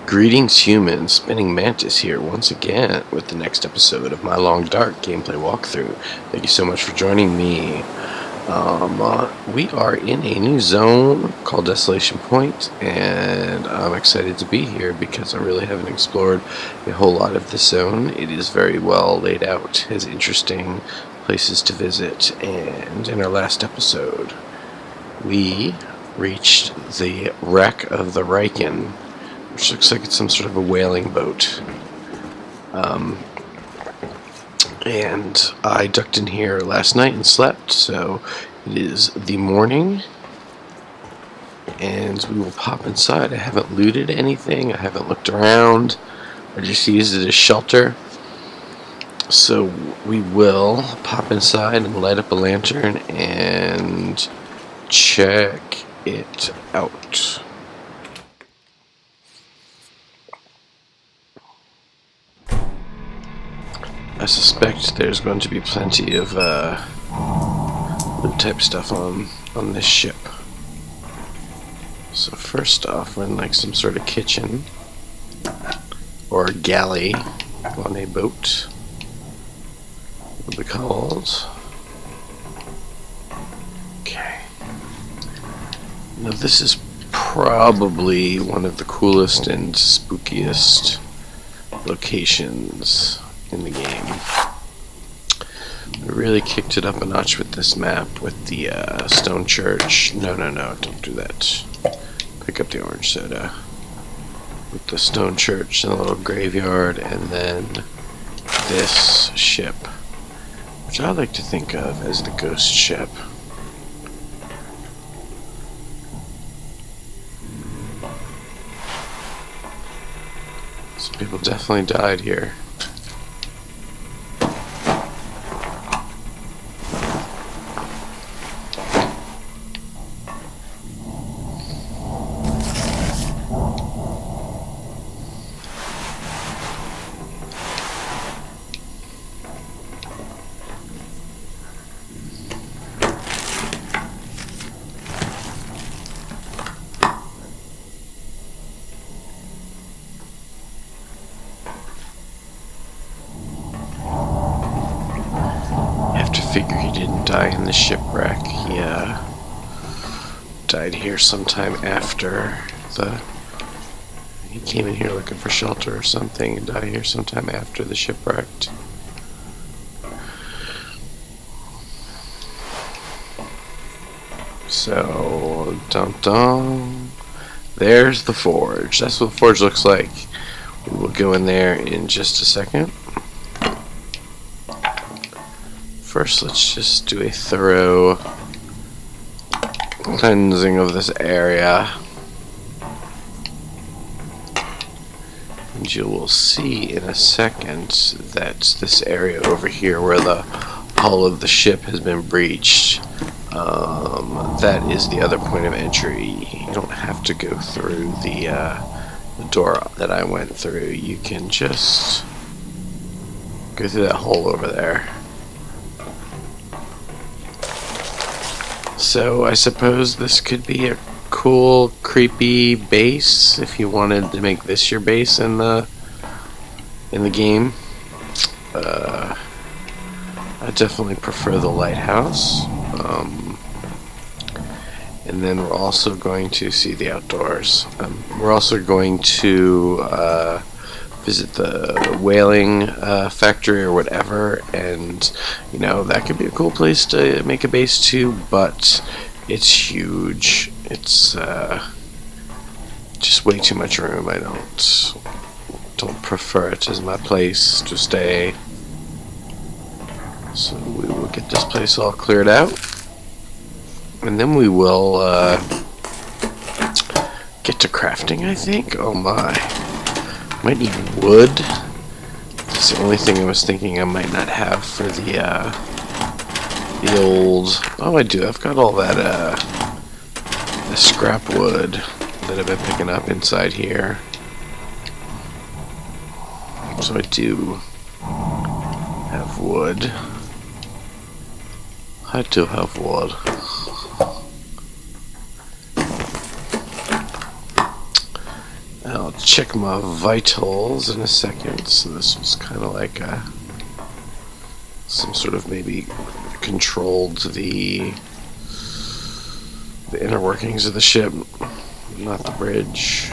Greetings humans, Spinning Mantis here once again with the next episode of my Long Dark gameplay walkthrough. Thank you so much for joining me. We are in a new zone called Desolation Point, and I'm excited to be here because I really haven't explored a whole lot of this zone. It is very well laid out, has interesting places to visit, and in our last episode we reached the wreck of the Riken, which looks like it's some sort of a whaling boat. And I ducked in here last night and slept, so it is the morning, and we will pop inside. I haven't looted anything, I haven't looked around, I just used it as shelter. So we will pop inside and light up a lantern and check it out. I suspect there's going to be plenty of loot type stuff on this ship. So first off, we're in like some sort of kitchen or galley on a boat. What will be called? Okay. Now this is probably one of the coolest and spookiest locations in the game. We really kicked it up a notch with this map, with the stone church. No, don't do that. Pick up the orange soda. With the stone church and a little graveyard, and then this ship, which I like to think of as the ghost ship. Some people definitely died here. Figure he didn't die in the shipwreck. He died here sometime after he came in here looking for shelter or something and died here sometime after the shipwreck. So dum there's the forge. That's what the forge looks like. We will go in there in just a second. First, let's just do a thorough cleansing of this area. And you will see in a second that this area over here where the hull of the ship has been breached, that is the other point of entry. You don't have to go through the door that I went through. You can just go through that hole over there. So I suppose this could be a cool, creepy base if you wanted to make this your base in the game. I definitely prefer the lighthouse. And then we're also going to see the outdoors. We're also going to visit the whaling factory or whatever, and you know, that could be a cool place to make a base too, but it's huge. It's just way too much room. I don't prefer it as my place to stay. So we will get this place all cleared out, and then we will get to crafting, I think. Oh my. Might need wood. That's the only thing I was thinking I might not have for the old... Oh, I do. I've got all that the scrap wood that I've been picking up inside here. So I do have wood. I do have wood. I'll check my vitals in a second. So this was kind of like some sort of maybe controlled the inner workings of the ship, not the bridge.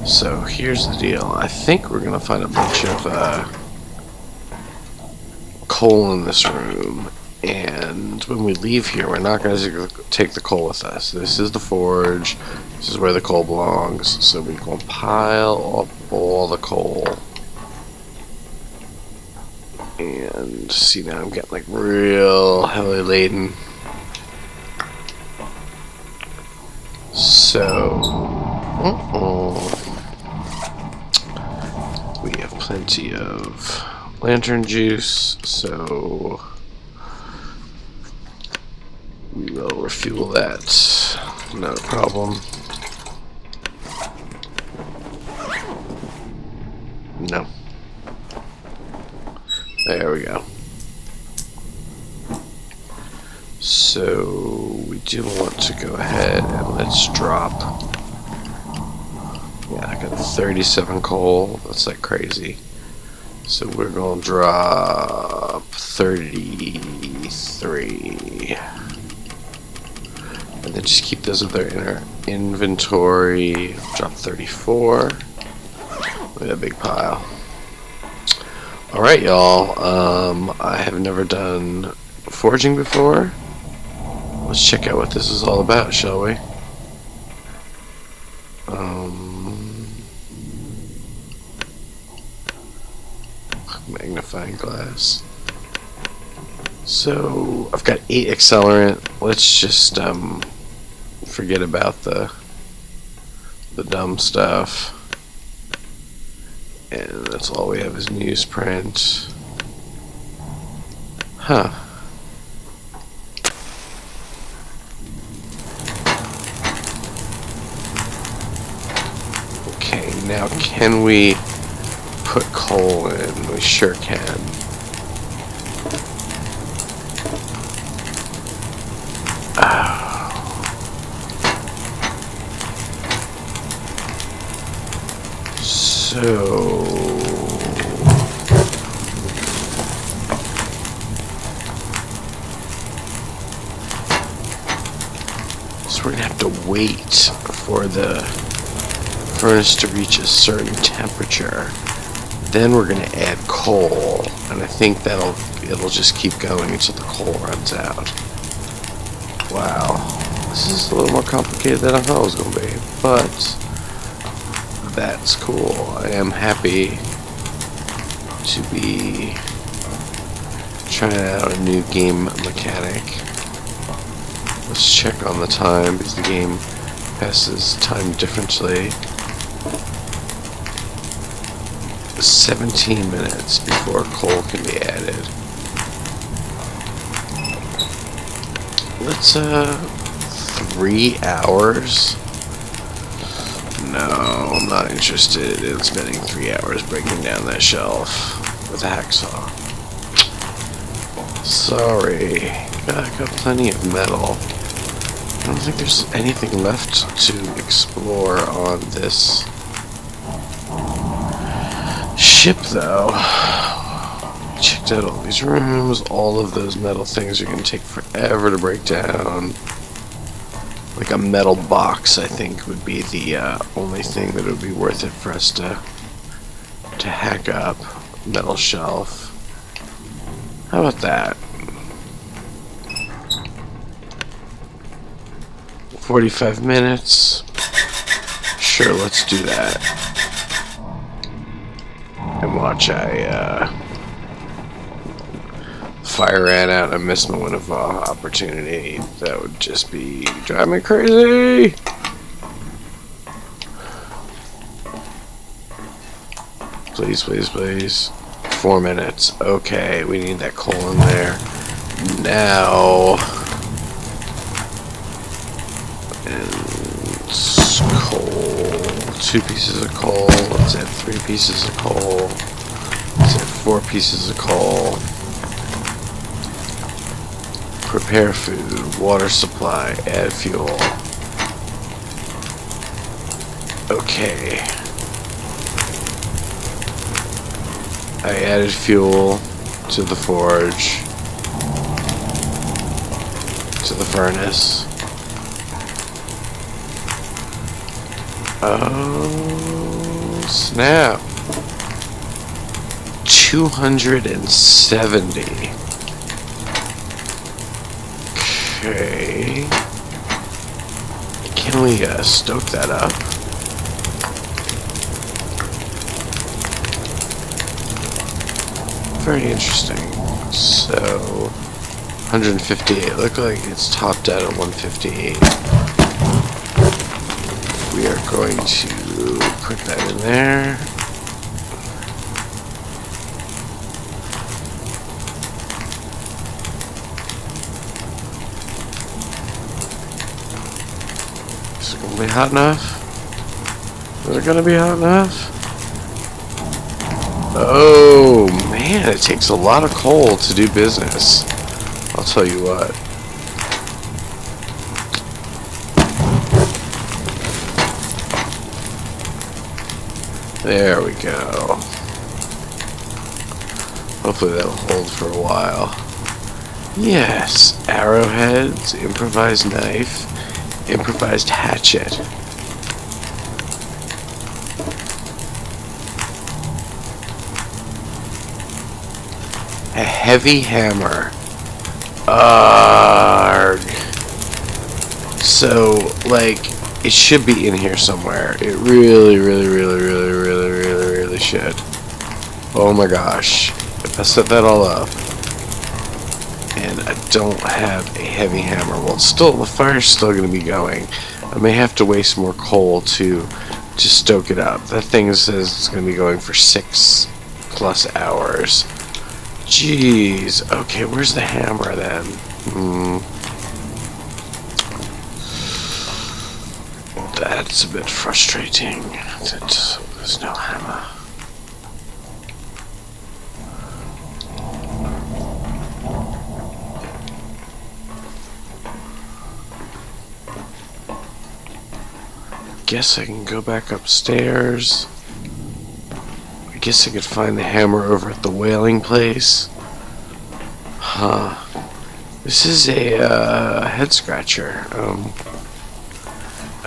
So here's the deal. I think we're gonna find a bunch of coal in this room, and when we leave here, we're not gonna take the coal with us. This is the forge. This is where the coal belongs. So we're gonna pile up all the coal. And see, now I'm getting like real heavily laden. So, we have plenty of lantern juice, so we will refuel that. Not a problem. No. There we go. So we do want to go ahead and let's drop. Yeah, I got 37 coal. That's like crazy. So we're gonna drop 33. And then just keep those other in our inventory. Drop 34. Look at that big pile. Alright, y'all. I have never done forging before. Let's check out what this is all about, shall we? Magnifying glass. So I've got 8 accelerant. Let's just forget about the dumb stuff. And that's all we have is newsprint. Huh. Okay, now can we put coal in? We sure can. So we're gonna have to wait for the furnace to reach a certain temperature. Then we're gonna add coal, and I think it'll just keep going until the coal runs out. Wow, this is a little more complicated than I thought it was gonna be, but that's cool. I am happy to be trying out a new game mechanic. Let's check on the time because the game passes time differently. 17 minutes before coal can be added. Let's 3 hours. No, I'm not interested in spending 3 hours breaking down that shelf with a hacksaw. Sorry. I got plenty of metal. I don't think there's anything left to explore on this ship, though. Checked out all these rooms. All of those metal things are going to take forever to break down. Like a metal box, I think, would be the only thing that would be worth it for us to hack up. Metal shelf. How about that? 45 minutes. Sure, let's do that. And watch fire ran out and I missed my window of opportunity. That would just be driving me crazy. Please, please, please. 4 minutes. Okay, we need that coal in there. Now. And coal. 2 pieces of coal. Let's add 3 pieces of coal. Let's add 4 pieces of coal. Prepare food, water supply, add fuel. Okay. I added fuel to the forge, to the furnace. Oh, snap. 270. Okay. Can we stoke that up? Very interesting. So, 158. Look like it's topped out at 158. We are going to put that in there. Is it going to be hot enough? Is it going to be hot enough? Oh, man, it takes a lot of coal to do business. I'll tell you what. There we go. Hopefully that'll hold for a while. Yes, arrowheads, improvised knife, improvised hatchet. A heavy hammer. Arrgh. So, like, it should be in here somewhere. It really should. Oh my gosh. If I set that all up, and I don't have a heavy hammer, well, still, the fire's still going to be going. I may have to waste more coal to stoke it up. That thing says it's going to be going for 6+ hours. Jeez. Okay, where's the hammer then? That's a bit frustrating that there's no hammer. Guess I can go back upstairs. I guess I could find the hammer over at the whaling place. Huh. This is a head scratcher.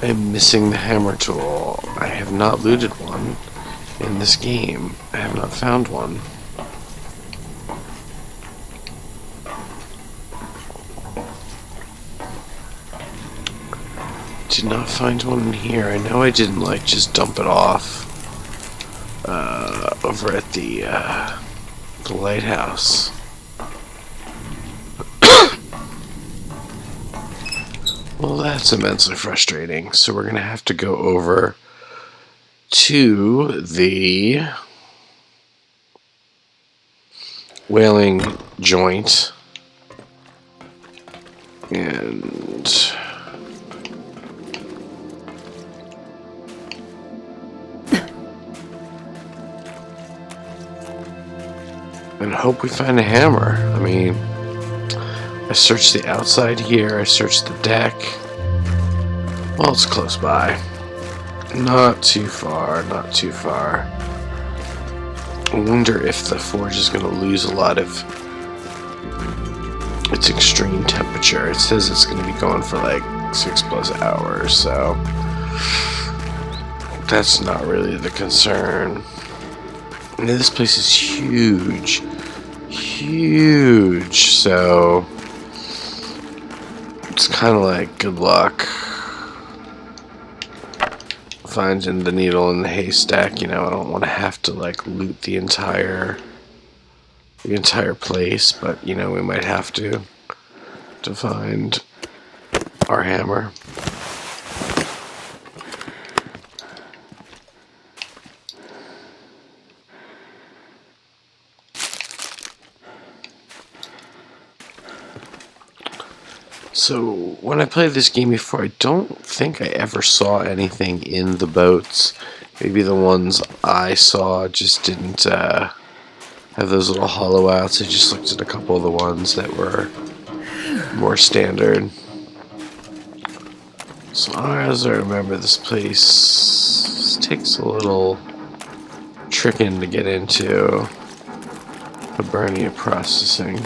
I am missing the hammer tool. I have not looted one in this game. I have not found one. Did not find one in here. I know I didn't like just dump it off over at the lighthouse. Well, that's immensely frustrating. So we're gonna have to go over to the whaling joint and hope we find a hammer. I mean, I searched the outside here, I searched the deck. Well, it's close by. Not too far, not too far. I wonder if the forge is going to lose a lot of its extreme temperature. It says it's going to be going for like 6+ hours, so that's not really the concern. And this place is huge. Huge, so it's kind of like good luck finding the needle in the haystack. You know, I don't want to have to like loot the entire place, but you know, we might have to find our hammer. So, when I played this game before, I don't think I ever saw anything in the boats. Maybe the ones I saw just didn't have those little hollow outs. I just looked at a couple of the ones that were more standard. So as I remember, this place takes a little tricking to get into. Hibernia processing.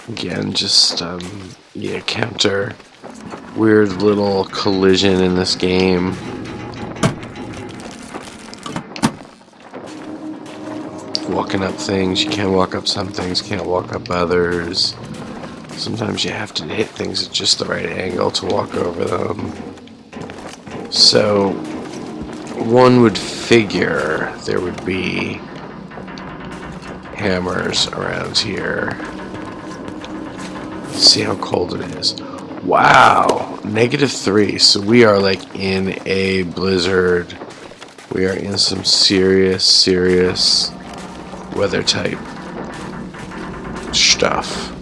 Again, just you encounter weird little collision in this game. Walking up things, you can't walk up some things, can't walk up others. Sometimes you have to hit things at just the right angle to walk over them. So one would figure there would be hammers around here. Let's see how cold it is. Wow, -3. So we are like in a blizzard. We are in some serious weather type stuff.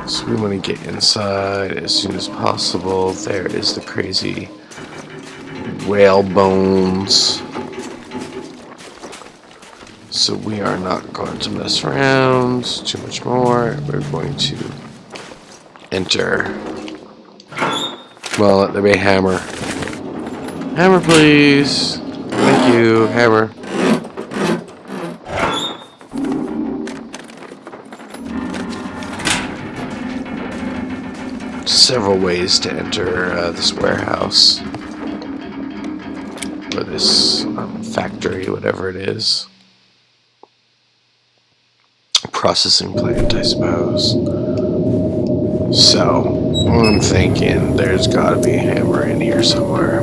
So we want to get inside as soon as possible. There is the crazy whale bones. So we are not going to mess around too much more. We're going to enter. Well, let there be a hammer. Hammer, please. Thank you, hammer. Several ways to enter this warehouse. Or this factory, whatever it is. Processing plant, I suppose. So, I'm thinking there's gotta be a hammer in here somewhere.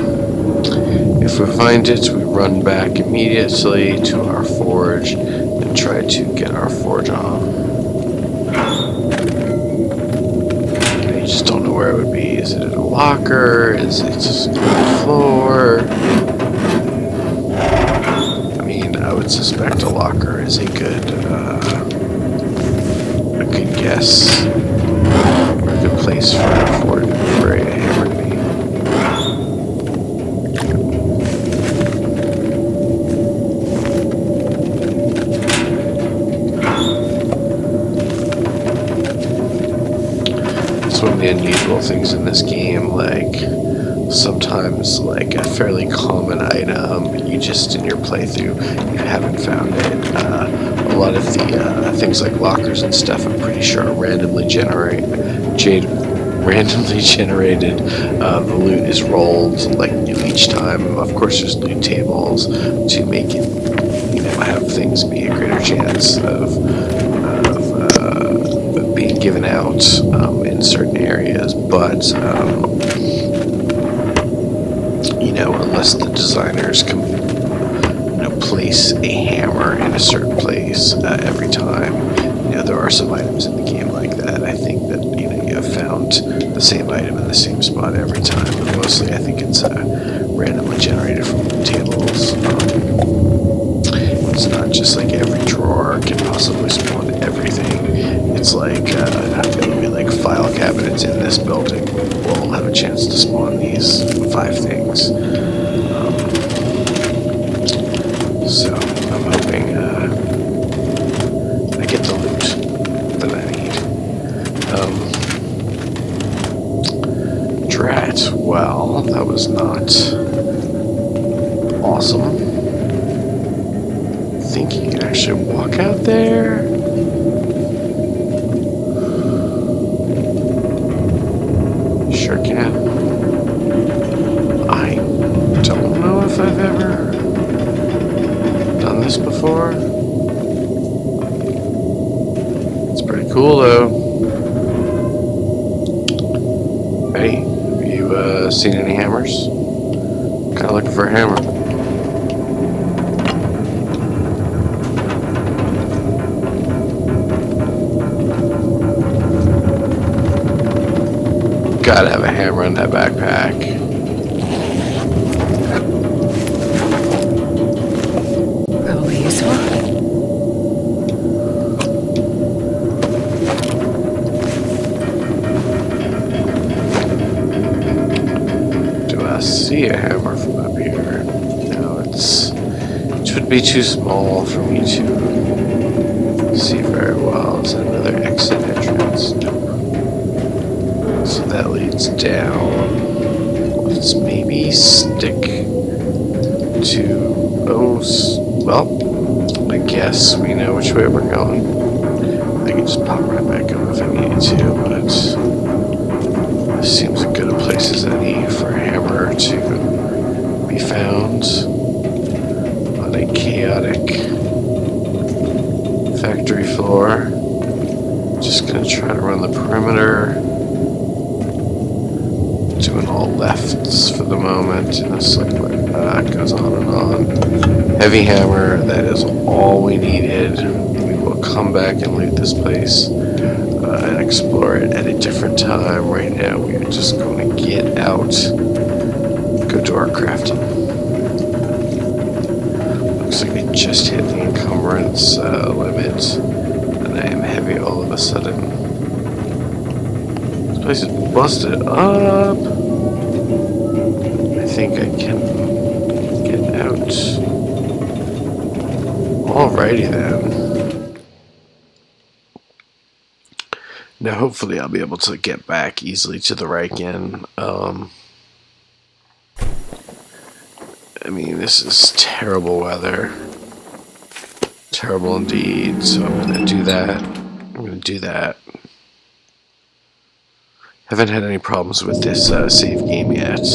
If we find it, we run back immediately to our forge and try to get our forge on. I just don't know where it would be. Is it in a locker? Is it just on the floor? I mean, I would suspect a locker is a good guess. Or a good place for a hammer to be. It's one of the unusual things in this game, like sometimes like a fairly common item, you just in your playthrough, you haven't found it. A lot of the things like lockers and stuff, I'm pretty sure are randomly generated. The loot is rolled like each time. Of course, there's loot tables to make it, have things be a greater chance of being given out in certain areas. But unless the designers can place a hammer in a certain place every time. There are some items in the game like that. I think that you have found the same item in the same spot every time, but mostly I think it's randomly generated from tables. It's not just like every drawer can possibly spawn everything. It's like it'll be like file cabinets in this building will have a chance to spawn these 5 things. So I'm hoping I get the loot that I need. Drat. Well, that was not awesome. Think you can actually walk out there? Sure can. I don't know if I've ever done this before. It's pretty cool though. Hey, have you seen any hammers? Kinda looking for a hammer. Gotta have a hammer in that backpack. See a hammer from up here. No, it would be too small for me to see very well. Is another exit entrance? So that leads down. Let's maybe stick to... Oh, well, I guess we know which way we're going. I can just pop right back up if I needed to, but this seems as good a place as any for a hammer to be found on a chaotic factory floor. Just gonna try to run the perimeter, doing all lefts for the moment. And it's like it goes on and on. Heavy hammer, that is all we needed. We will come back and loot this place and explore it at a different time. Right now we're just going to get out, go do our crafting. Looks like we just hit the encumbrance limit, and I am heavy all of a sudden. This place is busted up. I think I can get out. Alrighty then. Now hopefully I'll be able to get back easily to the Riken. I mean, this is terrible weather. Terrible indeed, so I'm gonna do that. Haven't had any problems with this save game yet.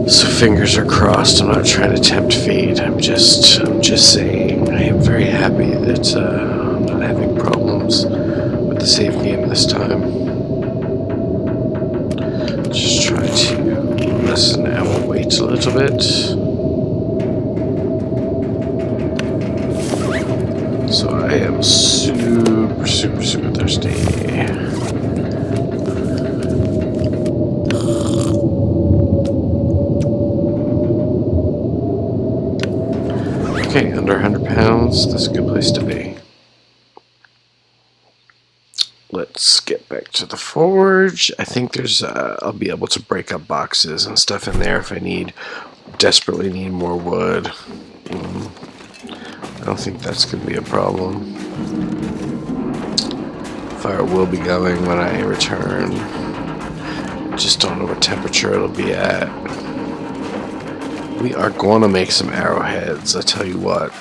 So fingers are crossed. I'm not trying to tempt fate. I'm just saying I am very happy that I'm not having problems with the save game this time. Just try to listen and we'll wait a little bit. So I am super thirsty. Okay, under 100 pounds, that's a good place to be. Let's get back to the forge. I think there's, I'll be able to break up boxes and stuff in there if I desperately need more wood. I don't think that's going to be a problem. Fire will be going when I return. I just don't know what temperature it'll be at. We are going to make some arrowheads, I tell you what.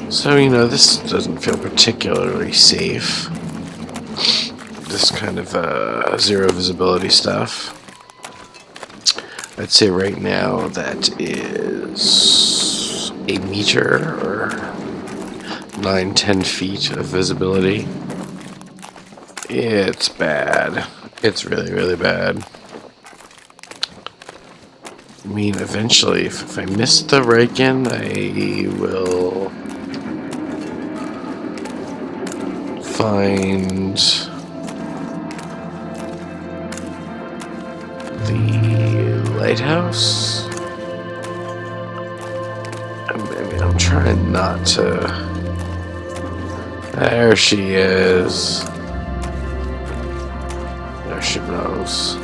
So, you know, this doesn't feel particularly safe. This kind of zero visibility stuff. I'd say right now that is a meter or 9-10 feet of visibility. It's bad. It's really bad. I mean, eventually, if I miss the Riken, I will find the lighthouse. I mean, I'm trying not to. There she is. There she blows.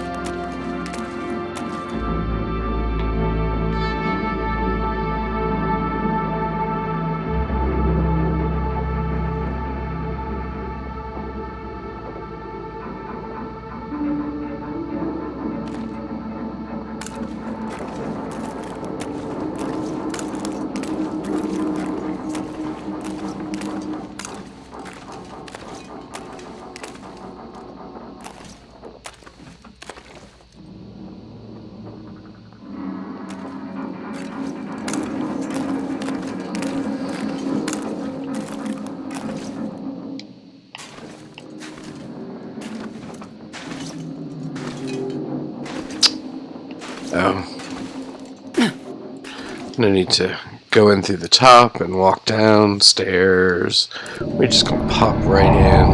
No need to go in through the top and walk downstairs. We're just gonna pop right in.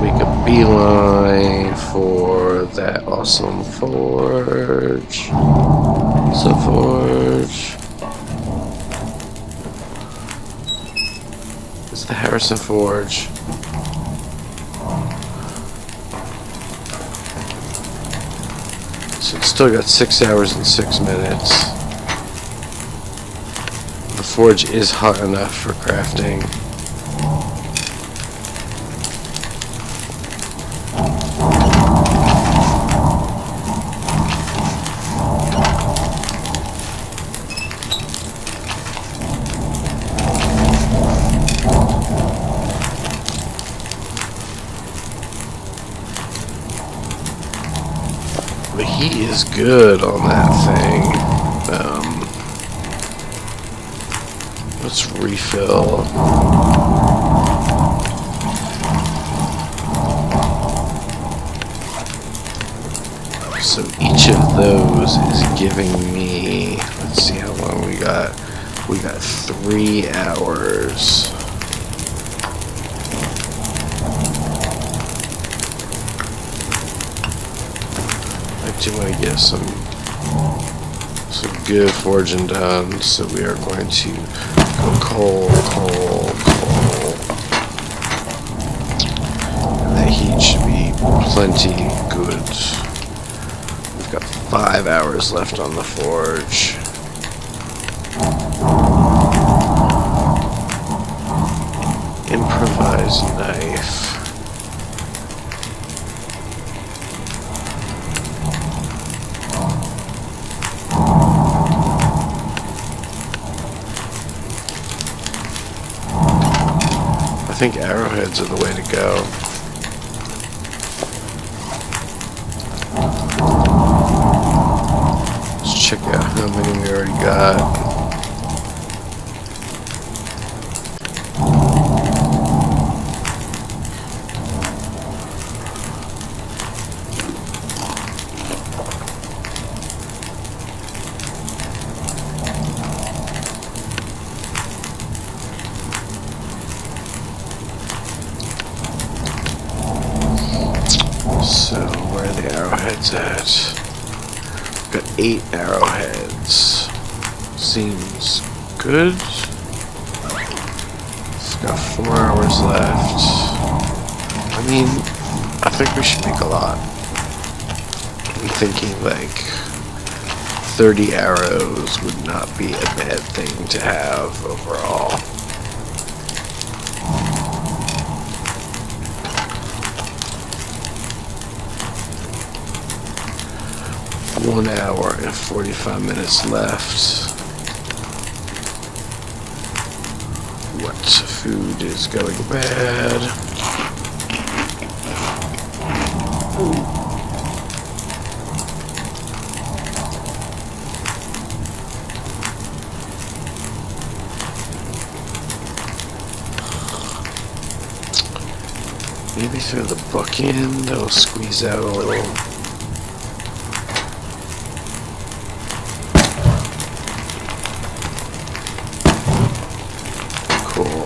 Make a beeline for that awesome forge. So forge. It's the Harrison Forge. So it's still got 6 hours and 6 minutes. The forge is hot enough for crafting. The heat is good on that thing. Let's refill. So each of those is giving me, let's see how long we got. We got 3 hours. I do want to get some good forging done, so we are going to go coal. And that heat should be plenty good. We've got 5 hours left on the forge. Improvised knife. I think arrowheads are the way to go. Let's check out how many we already got. So, where are the arrowheads at? We've got 8 arrowheads. Seems good. It's got 4 hours left. I mean, I think we should make a lot. I'm thinking like 30 arrows would not be a bad thing to have overall. One hour and 45 minutes left. What food is going bad? Maybe throw the book in, that'll squeeze out a little. Cool.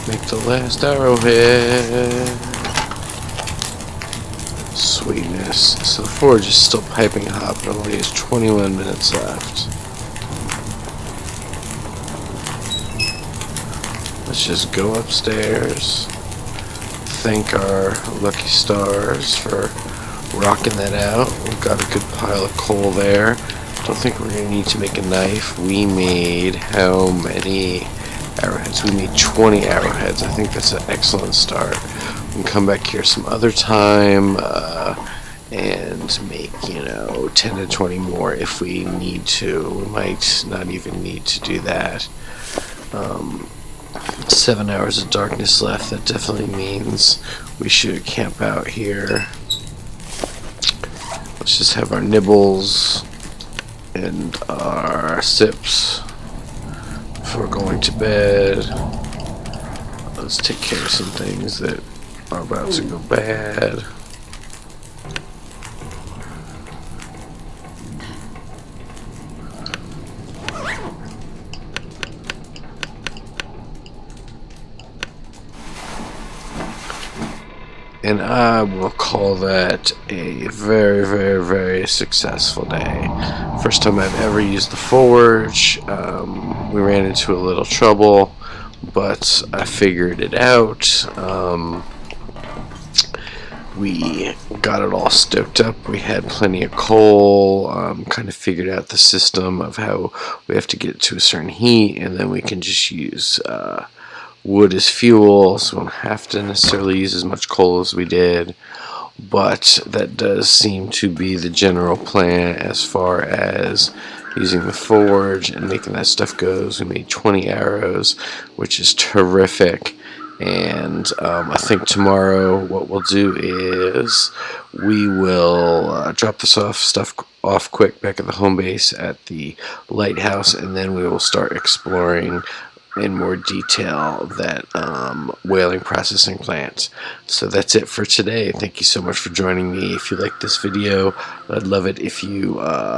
Make the last arrowhead. Sweetness. So the forge is still piping hot, but only has 21 minutes left. Let's just go upstairs. Thank our lucky stars for rocking that out. We've got a good pile of coal there. Don't think we're gonna need to make a knife. We made how many arrowheads? We made 20 arrowheads. I think that's an excellent start. We can come back here some other time and make, 10 to 20 more if we need to. We might not even need to do that. 7 hours of darkness left. That definitely means we should camp out here. Let's just have our nibbles and our sips before going to bed. Let's take care of some things that are about to go bad. and I will call that a very, very, very successful day. First time I've ever used the forge. We ran into a little trouble, but I figured it out. We got it all stoked up. We had plenty of coal, kind of figured out the system of how we have to get it to a certain heat, and then we can just use wood as fuel, so we don't have to necessarily use as much coal as we did. But that does seem to be the general plan as far as using the forge and making that stuff goes. We made 20 arrows, which is terrific. And I think tomorrow what we'll do is we will drop this stuff off quick back at the home base at the lighthouse, and then we will start exploring in more detail that whaling processing plant. So that's it for today. Thank you so much for joining me. If you liked this video, I'd love it if you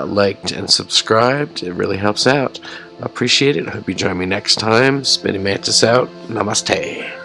liked and subscribed. It really helps out. I appreciate it. I hope you join me next time. Spinning Mantis out. Namaste.